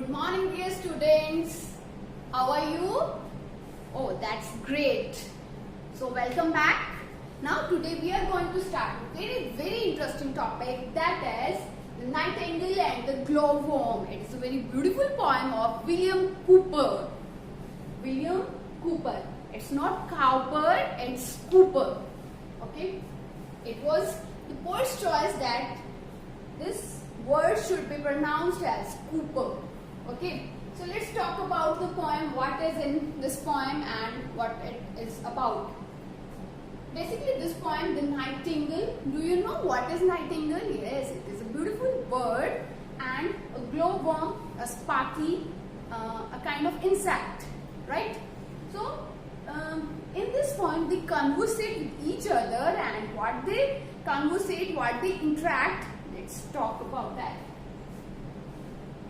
Good morning, dear students. How are you? Oh, that's great. So, welcome back. Now, today we are going to start a very interesting topic, that is the Nightingale and the Glowworm. It is a very beautiful poem of William Cooper. William Cooper. It's not Cowper, it's Cooper. Okay? It was the poet's choice that this word should be pronounced as Cooper. Okay, so let's talk about the poem, what is in this poem and what it is about. Basically, this poem, The Nightingale, do you know what is nightingale? Yes, it is a beautiful bird and a glowworm, a sparky, a kind of insect, right? So, in this poem, they conversate with each other, and what they conversate, what they interact, let's talk about that.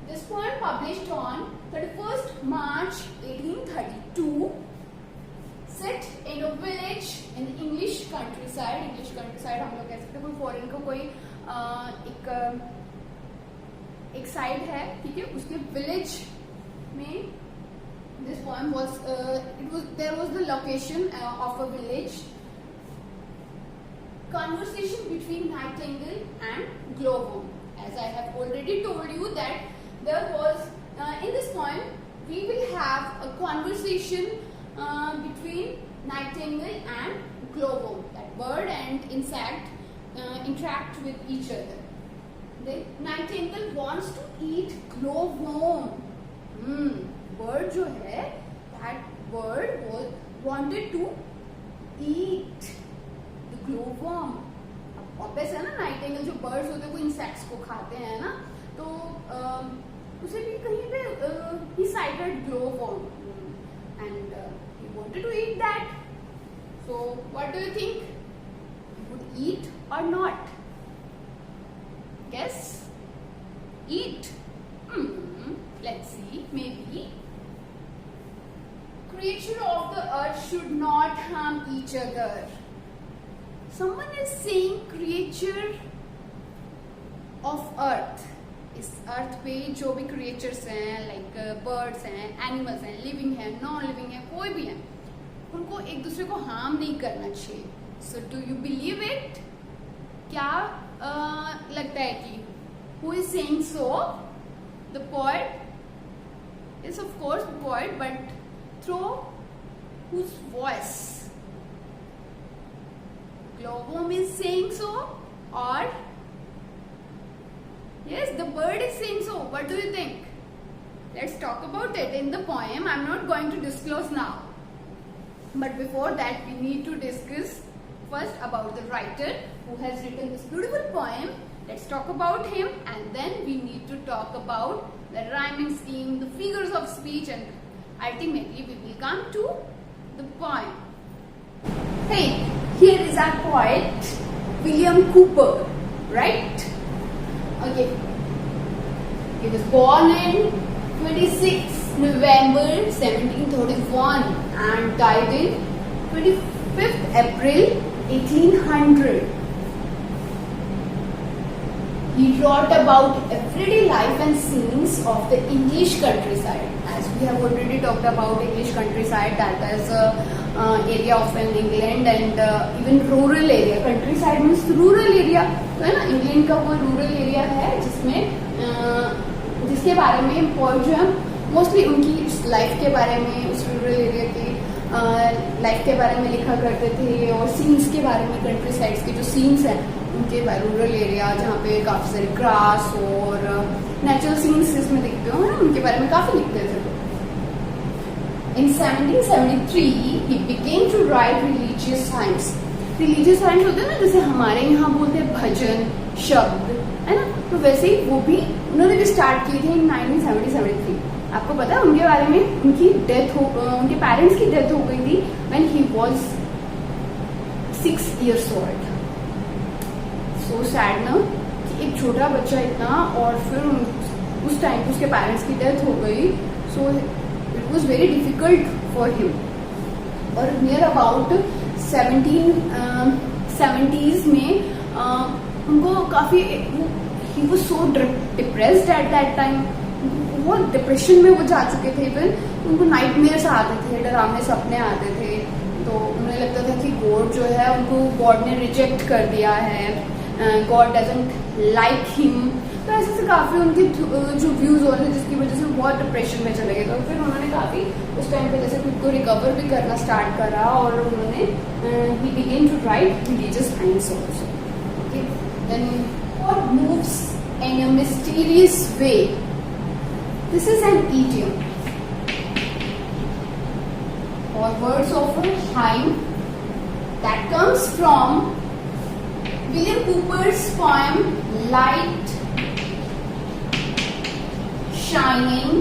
This poem published on 31st March 1832, set in a village in the English countryside. English countryside हम लोग कह सकते हैं, कोई foreign का कोई एक side है, ठीक है, उसके विलेज में this poem was there was the location of a village. Conversation between nightingale and glowworm. As I have already told you that there was in this poem we will have a conversation between nightingale and glowworm. That bird and insect interact with each other. The nightingale wants to eat glowworm. Bird जो है, that bird was wanted to eat the glowworm. Obvious है ना, Nightingale जो birds होते हैं वो insects को खाते हैं ना, तो उसे भी कहीं पे he sighted glowworm and he wanted to eat that. So what do you think? He would eat or not? Guess? Eat? Let's see. Maybe. Creature of the earth should not harm each other. Someone is saying creature of earth. इस अर्थ पे जो भी creatures हैं, like birds हैं, animals हैं, living हैं, non living हैं, कोई भी हैं, उनको एक दूसरे को हार्म नहीं करना चाहिए. So do you believe it? क्या लगता है कि who is saying so? The poet is of course poet, but through whose voice? Glowworm is saying so, or yes, the bird is saying so. What do you think? Let's talk about it in the poem. I'm not going to disclose now, but before that we need to discuss first about the writer who has written this beautiful poem. Let's talk about him, and then we need to talk about the rhyming scheme, the figures of speech, and ultimately we will come to the poem. Hey, here is our poet William Cooper, right? Okay. He was born in 26 November 1731 and died in 25th April 1800. He wrote about everyday life and scenes of the English countryside. As we have already talked about English countryside, that is area of England and even rural area. Countryside means rural area, तो है ना, England का वो rural area है जिसमें जिसके बारे में पोएट जो है मोस्टली उनकी लाइफ के बारे में, उस रूरल एरिया की लाइफ के बारे में लिखा करते थे, और सीन्स के बारे में, कंट्री साइड्स के जो सीन्स हैं उनके रूरल एरिया जहाँ पे काफी सारे ग्रास और नेचुरल सीन्स इसमें दिखते हो ना, उनके बारे में काफी लिखते थे. In 1773 he began to write religious hymns. Religious hymns होते हैं ना, जैसे हमारे यहाँ बोलते हैं भजन शब्द, है ना, तो वैसे ही वो भी उन्होंने भी स्टार्ट किए थे in 1973. आपको पता है उनके बारे में, उनकी डेथ हो, उनके पेरेंट्स की डेथ हो गई थी when he was 6 years old. So sad ना, कि एक छोटा बच्चा इतना, और फिर उस टाइम उसके पेरेंट्स की डेथ हो गई. So it was very difficult for him. और near about 1770s में उनको काफी, he was so depressed at that time. बहुत डिप्रेशन में वो जा चुके थे। इवन उनको नाइटमेयर्स आते थे, डरावने सपने आते थे। तो उन्हें लगता था कि गॉड जो है उनको गॉड ने रिजेक्ट कर दिया है, गॉड डजंट लाइक हिम। तो ऐसे से काफ़ी उनके जो व्यूज़ हो रहे थे, जिसकी वजह से वो बहुत डिप्रेशन में चले गए। तो फिर उन्होंने काफ़ी उस टाइम पे जैसे खुद को रिकवर भी करना स्टार्ट करा, और उन्होंने ही begin to write religious science also. Okay, then God moves in a mysterious way. This is an idiom or words of a rhyme that comes from William Cooper's poem Light Shining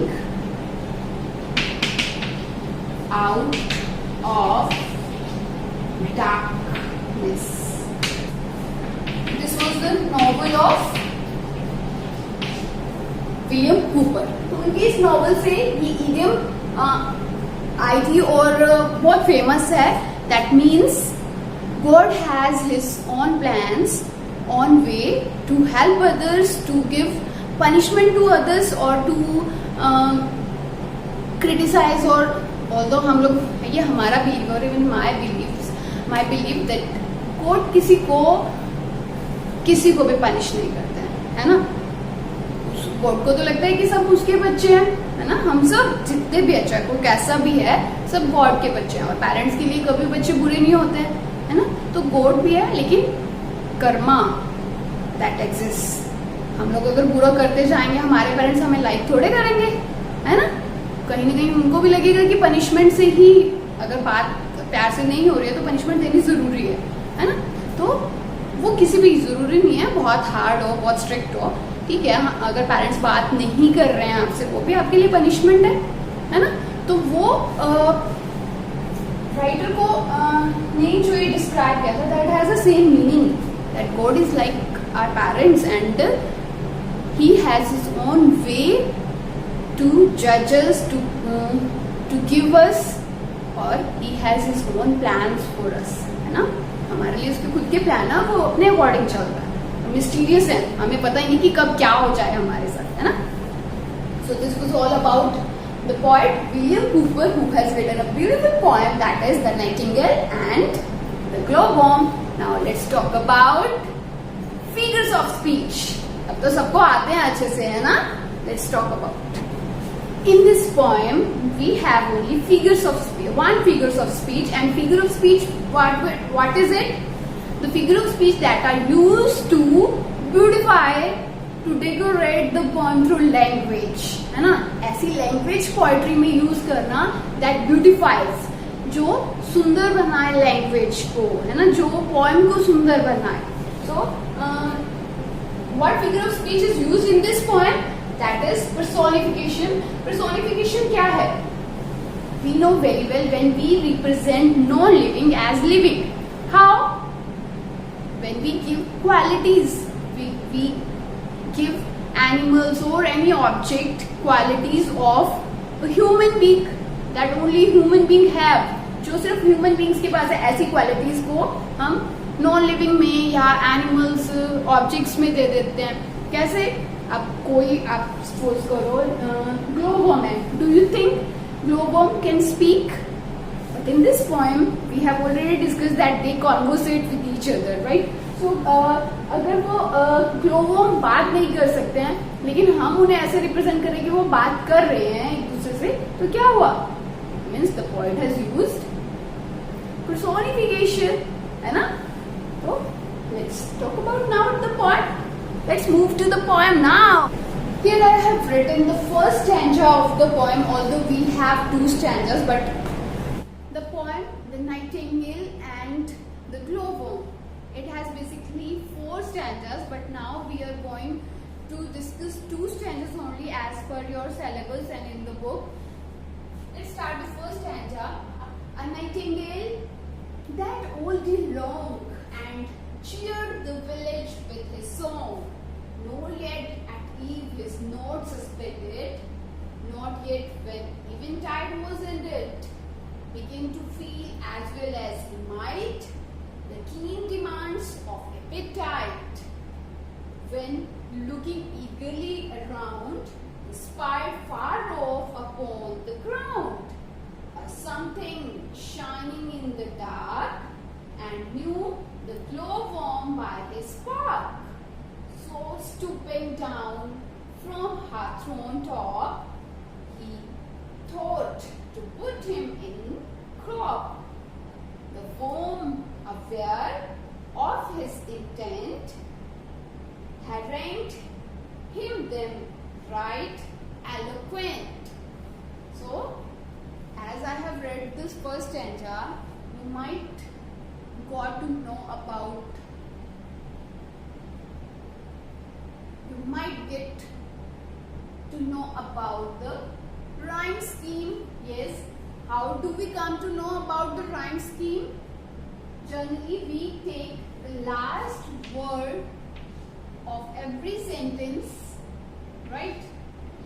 Out of Darkness. This was the novel of William Cooper. तो उनकी इस novel से ये idiom आई थी और बहुत famous है। That means God has his own plans on way to help others, to give punishment to others और टू क्रिटिसाइज। और ऑल्दो हम लोग, ये हमारा बिलीव और even my belief that God किसी को भी पनिश नहीं करते हैं, है ना। गॉड को तो लगता है कि सब उसके बच्चे हैं, है ना। हम सब जितने भी अच्छा है, कोई कैसा भी है, सब गॉड के बच्चे हैं। और पेरेंट्स के लिए कभी बच्चे बुरे नहीं होते हैं, है ना। तो गॉड भी है, लेकिन कर्मा दैट एग्जिस्ट। हम लोग अगर बुरा करते जाएंगे, हमारे पेरेंट्स हमें लाइक थोड़े करेंगे, है ना। कहीं ना कहीं उनको भी लगेगा कि पनिशमेंट से ही, अगर बात प्यार से नहीं हो रही है तो पनिशमेंट देनी जरूरी है ना। तो वो किसी भी जरूरी नहीं है बहुत हार्ड हो, बहुत स्ट्रिक्ट हो, ठीक है। अगर पेरेंट्स बात नहीं कर रहे हैं आपसे, वो भी आपके लिए पनिशमेंट है ना। तो वो राइटर को ने जो ये डिस्क्राइब किया था, that has the same meaning, that God is like our parents and he has his own way to जज अस, टू गिव अस, और he has his own plans for us, है ना। हमारे लिए उसके खुद के प्लान है, वो अपने अकॉर्डिंग चलता है, मिस्टीरियस है, हमें पता ही नहीं कि कब क्या हो जाए हमारे साथ, है ना। So this was all about the poet William Cowper, who has written a beautiful poem that is the nightingale and the glowworm. Now let's talk about figures of speech. अब तो सबको आते हैं अच्छे से, है ना। Let's talk about. In this poem, we have only figures of speech, one figures of speech, and figure of speech, what is it? The figure of speech that are used to beautify, to decorate the poem through language, है ना। ऐसी language poetry में use करना that beautifies, जो सुंदर बनाए language को, है ना, जो poem को सुंदर बनाए। So, what figure of speech is used in this poem? That is personification. Personification क्या है? We know very well when we represent non-living as living. How? When we give qualities, we give animals or any object qualities of a human being that only human being have. जो सिर्फ human beings के पास है, ऐसी qualities को हम non-living में या animals, objects में दे देते हैं। कैसे? आप सपोज करो ग्लोबवर्म है, do you think glowworm can speak? But in this poem we have already discuss that they conversate with each other, right. So अगर वो ग्लोबवर्म बात नहीं कर सकते हैं, लेकिन हम उन्हें ऐसे रिप्रेजेंट करें कि वो बात कर रहे हैं एक दूसरे से, तो क्या हुआ? Means the poet has used personification, है ना। तो let's talk about now the poem. Let's move to the poem now. Here I have written the first stanza of the poem, although we have two stanzas, but the poem, The Nightingale and the Glowworm, it has basically 4 stanzas, but now we are going to discuss 2 stanzas only as per your syllabus and in the book. Let's start the first stanza. A nightingale that all day long and cheered the village with his song. Nor yet at eve his note suspended, not yet when eventide was ended, began to feel as well as he might the keen demands of appetite. When looking eagerly around, he spied something shining in the dark and knew the glowworm by his spark. So stooping down from her throne top, he thought to put him in crop. The worm, aware of his intent, harangued him then right eloquent. So, as I have read this first stanza, you might got to know about, you might get to know about the rhyme scheme. Yes, how do we come to know about the rhyme scheme? Generally, we take the last word of every sentence, right?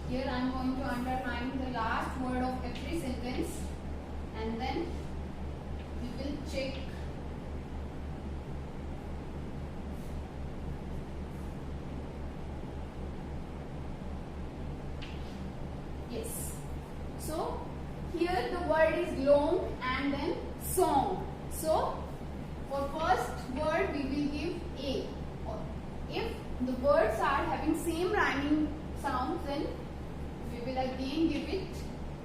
Here I am going to underline the last word of every sentence, and then we will check yes. So here the word is long and then song. So for first word we will give a. Or if the words are having same rhyming sounds, then we will again give it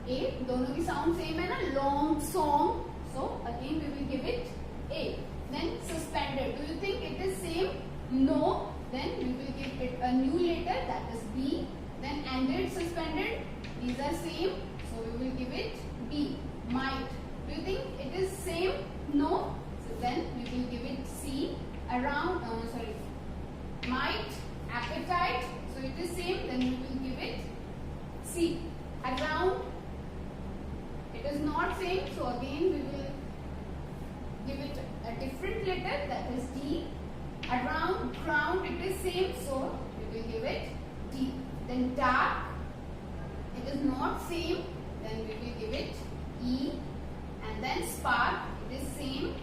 a. दोनों की sound same है ना, long song. So again we will give it a. Then suspended. Do you think it is same? No. Then we will give it a new letter, that is B. Then ended, suspended. These are same. So we will give it B. Might. Do you think it is same? No. So then we will give it C. Around. Might. Appetite. So it is same. Then we will give it C. Around. It is not same. So again we will give it a different letter, that is D. Around, ground, it is same, so we will give it D. Then dark, it is not same, then we will give it E. And then spark, it is same,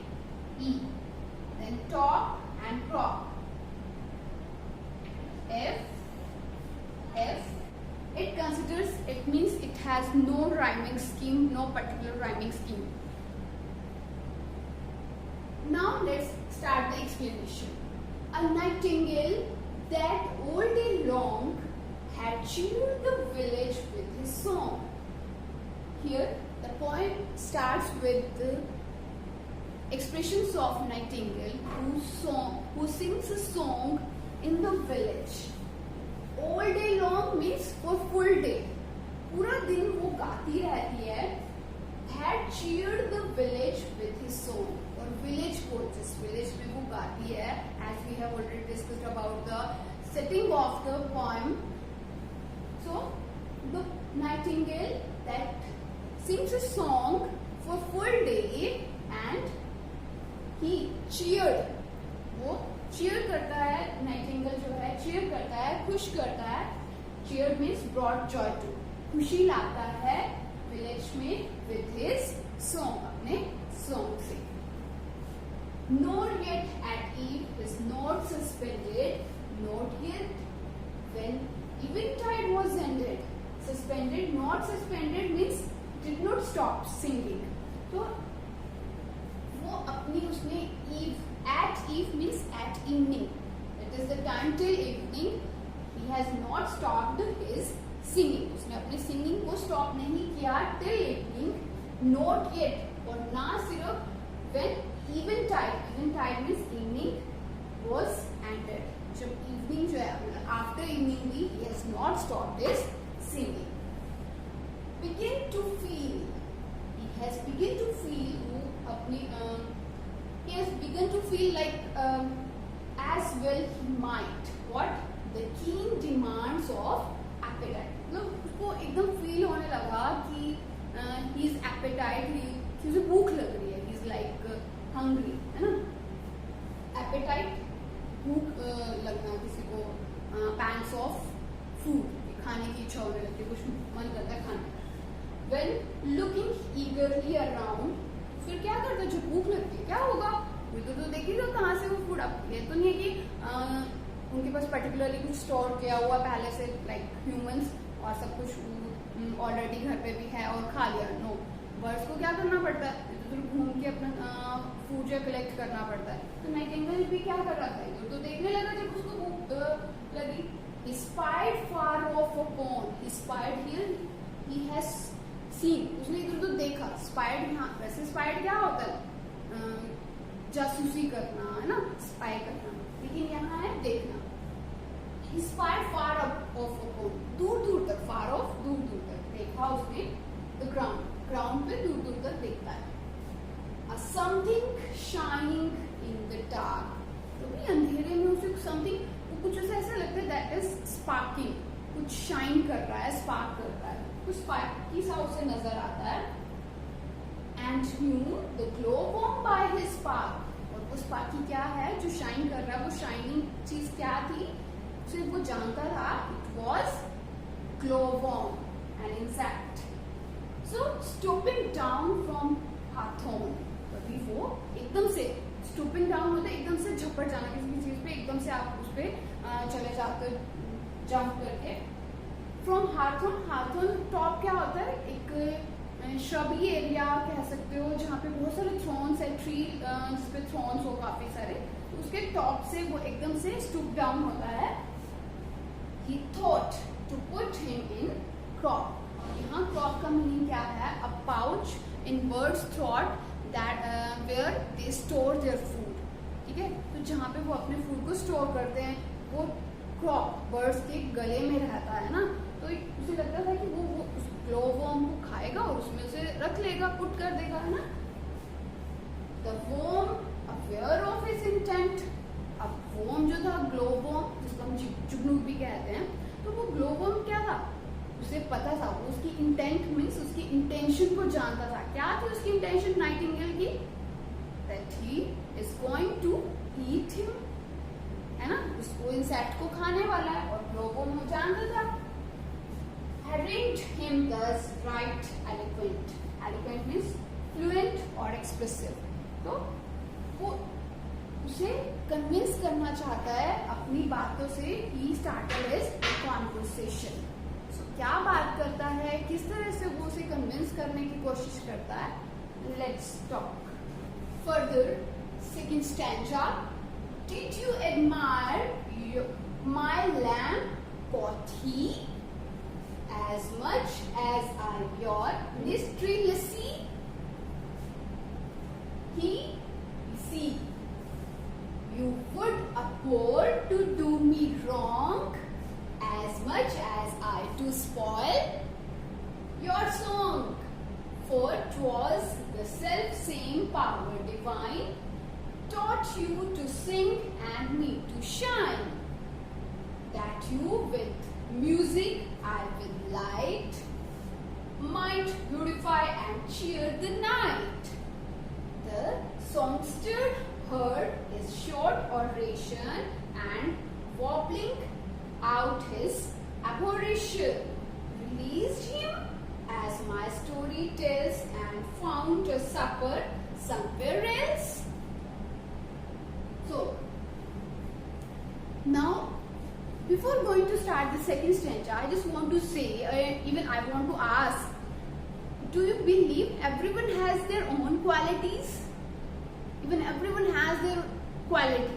E. Then top and crop, F. It considers, it means it has no rhyming scheme, no particular rhyming scheme. Now let's start the explanation. A nightingale that all day long had cheered the village with his song. Here the poem starts with the expressions of nightingale who sings a song in the village. All day long means for full day. पूरा दिन वो गाती रहती है. Had cheered the village with his song. और village को जिस village में वो गाती है, as we have already discussed about the setting of the poem. So the nightingale that sings a song for full day and he cheered. वो cheer करता है, nightingale जो है cheer करता है, खुश करता है. Cheer means brought joy to. खुशी लाता है विलेज में with his song, अपने song से. Nor yet at eve his note suspended, not yet when eventide was ended. Suspended, not suspended means did not stop singing. तो वो अपनी उसने eve, at eve means at evening. It is the time till evening. He has not stopped his singing. उसने अपने singing को stop नहीं किया till evening. Not yet और ना सिर्फ when eventide means evening was ended. जब evening जो है after evening भी he has not stopped his singing. Begin to feel. He has begun to feel वो अपनी he has begun to feel like as well he might what the keen demands of appetite. मतलब उसको एकदम feel होने लगा कि his appetite, कि उसे भूख लग रही है. He's like hungry, है ना. Appetite भूख लगना किसी को, pangs of food, खाने की इच्छा होने लगती है, कुछ मन करता है खाने. When looking eagerly around, फिर क्या करता है जब भूख लगती है, क्या होगा? तो देखिएगा कहाँ से वो फूड आती है. तो नहीं है कि उनके पास पर्टिकुलरली कुछ स्टोर किया हुआ पहले से लाइक ह्यूमंस और सब कुछ ऑलरेडी घर पे भी है और खा लिया. नो, बर्ड्स को क्या करना पड़ता है, इधर उधर घूम के अपना फूड जो कलेक्ट करना पड़ता है। तो नाइटिंगेल भी क्या कर रहा था, इधर तो देखने लगा जब उसको भूख लगी। He spied far off a pond. He spied here. He has seen. उसने इधर उधर देखा। Spied यहाँ वैसे spied क्या होता है, जासूसी करना है ना, स्पाई करना, लेकिन यहाँ है देखना। He spied far off a pond. दूर दूर तक, far off दूर दूर तक देखा उसने। The ground, ground पे दूर दूर तक देखता है। A something shining in the dark. तो भी अंधेरे में उसे something, कुछ उसे ऐसा लगता है that is sparking, कुछ शाइन कर रहा है, स्पार्क कर रहा है, कुछ स्पार्की सा उसे नजर आता है। And knew the glowworm by his spark. और वो स्पार्की क्या है जो शाइन कर रहा है, वो शाइनिंग चीज क्या थी उसे वो जानता था। It was glowworm, an insect. So stooping down from hawthorn, तभी वो एकदम से stooping down होता है एकदम से झपट जाना किसी भी चीज पे, एकदम से आप उस पे चले जाते जंप करके। फ्रॉम हाथन, हाथन टॉप क्या होता है, एक श्रबी एरिया कह सकते हो जहाँ पे बहुत सारे थ्रोन्स है, ट्री जिसपे थ्रोन्स हो काफी सारे, तो उसके टॉप से वो एकदम से स्टूप डाउन होता है। He thought to put him in crop. यहाँ crop का मीनिंग क्या है, a pouch in bird's throat that where they store their food. ठीक है, तो जहाँ पे वो अपने फूड को स्टोर करते हैं वो क्रॉप बर्ड्स के गले में रहता है ना, तो उसे लगता था कि वो उस ग्लोवर्म को खाएगा और उसमें उसे रख लेगा, पुट कर देगा, है ना। The worm, aware of his intent, अब worm जो था ग्लोवर्म जिसको हम जुगनू भी कहते हैं, तो वो ग्लोवर्म क्या था, उसे पता था, वो उसकी इंटेंट मीन्स उसकी इंटेंशन को जानता था। क्या थी उसकी इंटेंशन नाइटिंगेल की, that he is going to eat him, है ना, उसको इंसेक्ट को खाने वाला है, और ग्लोवर्म वो जानता था। Hadn't him thus right eloquent, eloquent means fluent or expressive, तो वो उसे कन्विंस करना चाहता है अपनी बातों से। He started his conversation. So क्या बात करता है, किस तरह से वो उसे कन्विंस करने की कोशिश करता है, let's talk further. Second stanza. Did you admire my lamb, quoth he, as much as I your mystery lassie? He, see, you would abhor to do me wrong, as much as I to spoil your song, for 'twas the self same power divine taught you to sing and me to shine, that you with music I with light might beautify and cheer the night. The songster heard his short oration and wobbling out his abhorration, released him as my story tells, and found a supper somewhere else. So, now before going to start the second stanza, I just want to say, even I want to ask, do you believe everyone has their own qualities? Even everyone has their quality.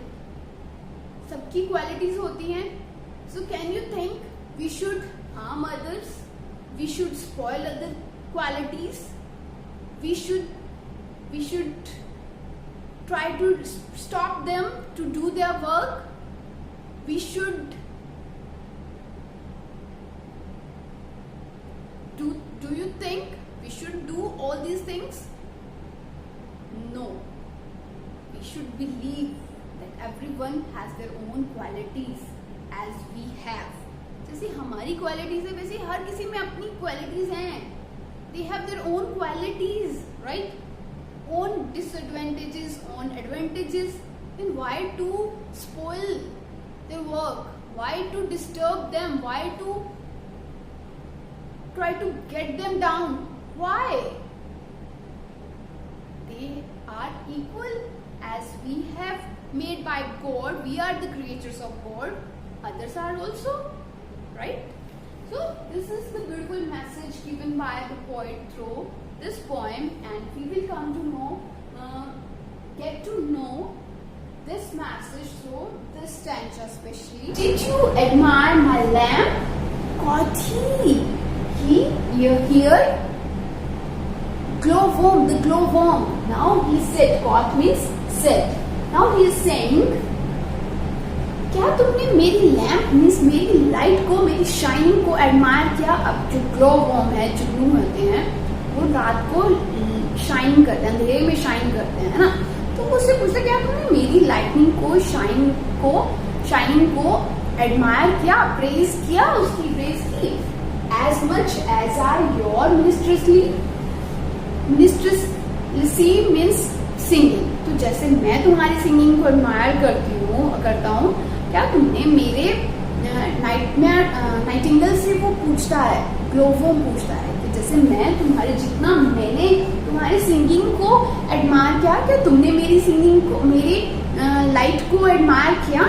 सबकी qualities होती हैं. So can you think we should harm others? We should spoil other qualities? We should try to stop them to do their work? We should do you think we should do all these things? No. We should believe that everyone has their own qualities as we have. जैसे हमारी qualities है वैसे हर किसी में अपनी qualities हैं. They have their own qualities, right? Own disadvantages, own advantages. Then why to spoil their work? Why to disturb them? Why to try to get them down? Why? They are equal as we have made by God. We are the creatures of God. Others are also, right? So this is the beautiful message given by the poet through this poem and we will come to know, get to know this message through this stanza especially. Did you admire my lamp? Caught he here? Glowworm, the glowworm. Now he said, caught means said. Now he is saying, क्या तुमने मेरी lamp means मेरी light को, मेरी shining को admire किया? अब जो ग्लो वॉर्म है, जुगनू होते हैं, वो रात को शाइन करते हैं, अंधेरे में शाइन करते हैं, है ना? तो उससे पूछता क्या तुमने मेरी लाइटनिंग को, शाइनिंग को एडमायर किया, प्रेज किया, उसकी प्रेज की? As much as I your minstrelsy means singing, तो जैसे मैं तुम्हारी सिंगिंग को एडमायर करता हूँ, क्या तुमने मेरे नाइटिंगेल से वो पूछता है, ग्लोवोम पूछता है कि जैसे मैंने तुम्हारी सिंगिंग को एडमायर किया, क्या तुमने मेरी सिंगिंग को, मेरी लाइट को एडमायर किया?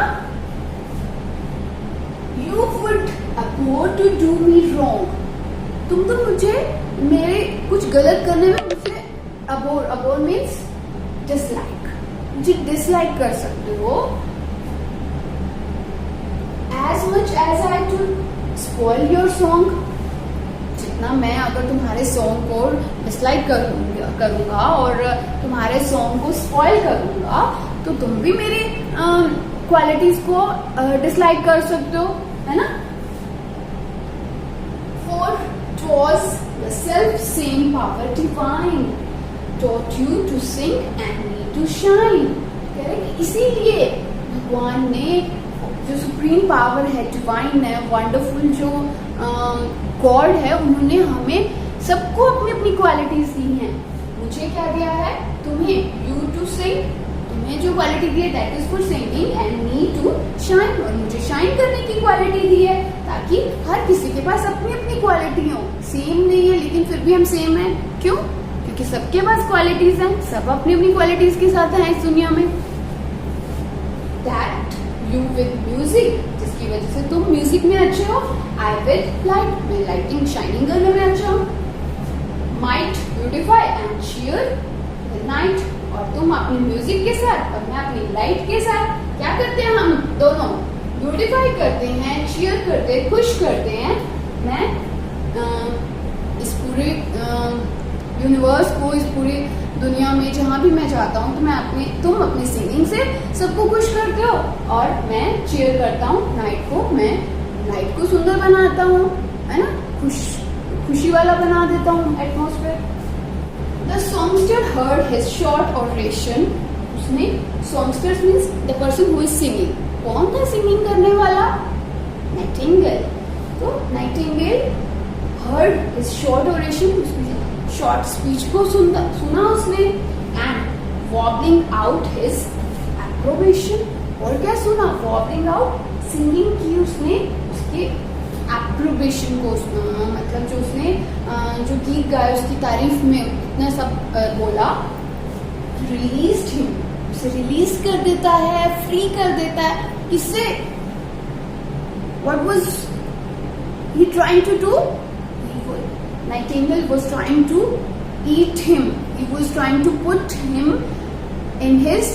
You would abhor to do me wrong. तुम तो मुझे मेरे कुछ गलत करने में मुझे abhor means dislike, मुझे डिसलाइक कर सकते हो. As much as I to spoil your song, जितना मैं अगर तुम्हारे सॉन्ग को डिसलाइक करूंगा और तुम्हारे सॉन्ग को स्पॉइल करूंगा, तो तुम भी मेरी क्वालिटीज को डिसलाइक कर सकते हो, है ना? For 'twas the self same power divine taught you to sing and me to shine. कह रहे कि इसीलिए भगवान ने, जो सुप्रीम पावर है, डिवाइन है, वंडरफुल जो गॉड है, उन्होंने हमें सबको अपनी अपनी क्वालिटीज दी हैं. मुझे क्या दिया है? तुम्हें यू टू सिंग, तुम्हें जो क्वालिटी दी है that is for singing, and me to shine, और मुझे शाइन करने की क्वालिटी दी है, ताकि हर किसी के पास अपनी अपनी क्वालिटी हो. सेम नहीं है लेकिन फिर भी हम सेम है. क्यों? क्योंकि सबके पास क्वालिटीज हैं, सब अपनी अपनी क्वालिटीज के साथ हैं इस दुनिया में. दैट यू विद म्यूजिक, जिसकी वजह से तुम म्यूजिक में अच्छे हो. आई विद लाइट, मैं लाइटिंग शाइनिंग करने में अच्छा हूँ. Might beautify and cheer the night, और तुम अपनी म्यूजिक के साथ और मैं अपनी लाइट के साथ क्या करते हैं? हम दोनों ब्यूटिफाई करते हैं, cheer करते हैं, खुश करते हैं. मैं इस पूरे यूनिवर्स को, इस पूरी दुनिया में जहाँ भी मैं जाता हूँ, तो तुम अपनी सिंगिंग से सबको खुश करते हो, और मैं चीयर करता हूँ नाइट को, मैं नाइट को सुंदर बनाता हूँ, है ना? खुशी वाला बना देता हूँ atmosphere. The songster heard his short oration, उसने, songster means the person who is singing. कौन था सिंगिंग करने वाला? नाइटिंगेल. तो nightingale heard his short oration, short speech को सुना उसने, and warbling out his approbation, और क्या सुना? वॉबलिंग आउट, सिंगिंग की उसने, उसके एप्रोबेशन को, मतलब जो उसने जो गीत गाया उसकी तारीफ में इतना सब बोला. रिलीज्ड हिम, उसे रिलीज कर देता है, फ्री कर देता है. किससे? What was he trying to do? Nightingale was trying to eat him. He was trying to put him in his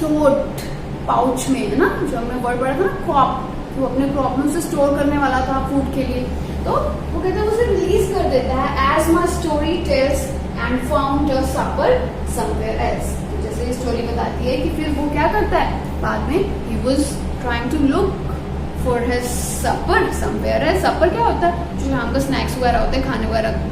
throat pouch में, है ना? जो हमने वर्ड पढ़ा था ना, क्रॉप, वो अपने प्रॉब्लम से स्टोर करने वाला था फूड के लिए. तो वो कहते हैं उसे रिलीज कर देता है. As my story tells and found a supper somewhere else. तो जैसे स्टोरी बताती है कि फिर वो क्या करता है बाद में? He was trying to look for his supper somewhere else. supper क्या होता है? जो शाम का स्नैक्स वगैरह होते हैं,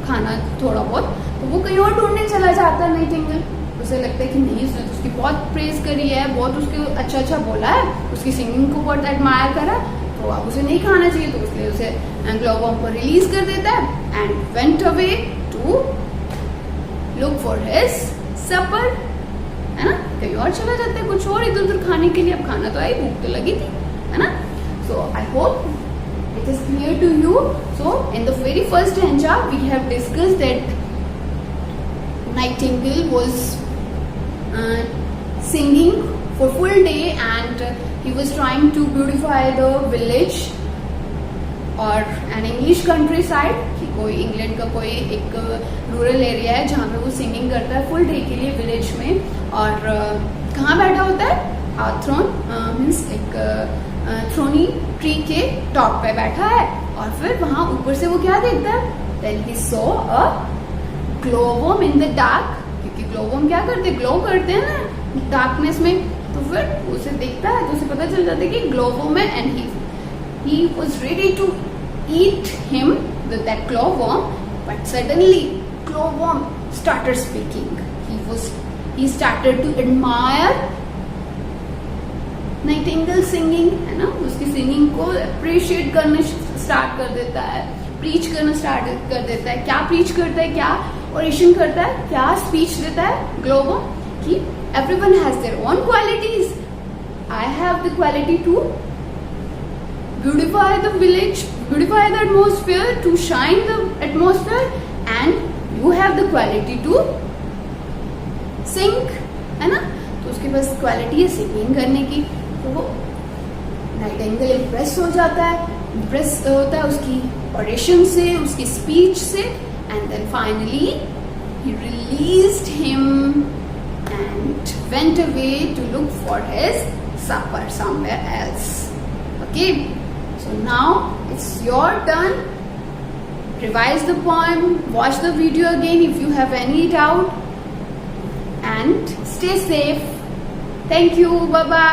खाना थोड़ा बहुत, तो वो कहीं और ढूंढने चला जाता है नाइटिंगेल. उसे लगता है कि नहीं, उसने तो उसकी बहुत प्रेज करी है, बहुत उसके अच्छा बोला है, उसकी सिंगिंग को बहुत एडमायर करा, तो अब उसे नहीं खाना चाहिए. तो इसलिए उसे ग्लोववर्म को रिलीज कर देता है, and went away to look for his supper, है ना? कहीं और चला जाता है, कुछ और इधर उधर खाने के लिए. अब खाना तो आई, भूख तो लगी थी, है ना? So I hope it is clear to you. So in the very first stanza we have discussed that Nightingale was singing for full day and he was trying to beautify the village or an English countryside. He कोई England का कोई एक rural area है जहाँ पे वो singing करता है फुल डे के लिए विलेज में। और कहाँ बैठा होता है? थ्रोन मीन्स एक थ्रोनी ट्री के टॉप पे बैठा है। और फिर वहां ऊपर से वो क्या देखता है? Then he saw a glowworm in the dark, क्योंकि ग्लोववर्म क्या करते हैं? ग्लो करते हैं ना डार्कनेस में। तो फिर उसे देखता है तो उसे पता चल जाता है कि ग्लोववर्म है, and he was ready to eat him with that glowworm, but suddenly glowworm started speaking. He started to admire Nightingale singing, है ना, उसकी सिंगिंग को अप्रिशिएट करना स्टार्ट कर देता है, प्रीच करना स्टार्ट कर देता है। क्या प्रीच करता है, क्या ओरेशन करता है, क्या स्पीच देता है ग्लोववर्म कि everyone has their own qualities, I have the quality to beautify the village, beautify the atmosphere, to shine the atmosphere, and you have the quality to sing, है ना। तो उसके पास क्वालिटी है सिंगिंग करने की। तो वो नाइटिंगेल इम्प्रेस हो जाता है, इम्प्रेस होता है उसकी ऑरेशन से, उसकी स्पीच से, and then finally he released him and went away to look for his supper somewhere else. Okay, so now it's your turn. Revise the poem, watch the video again if you have any doubt, and stay safe. Thank you. Bye bye.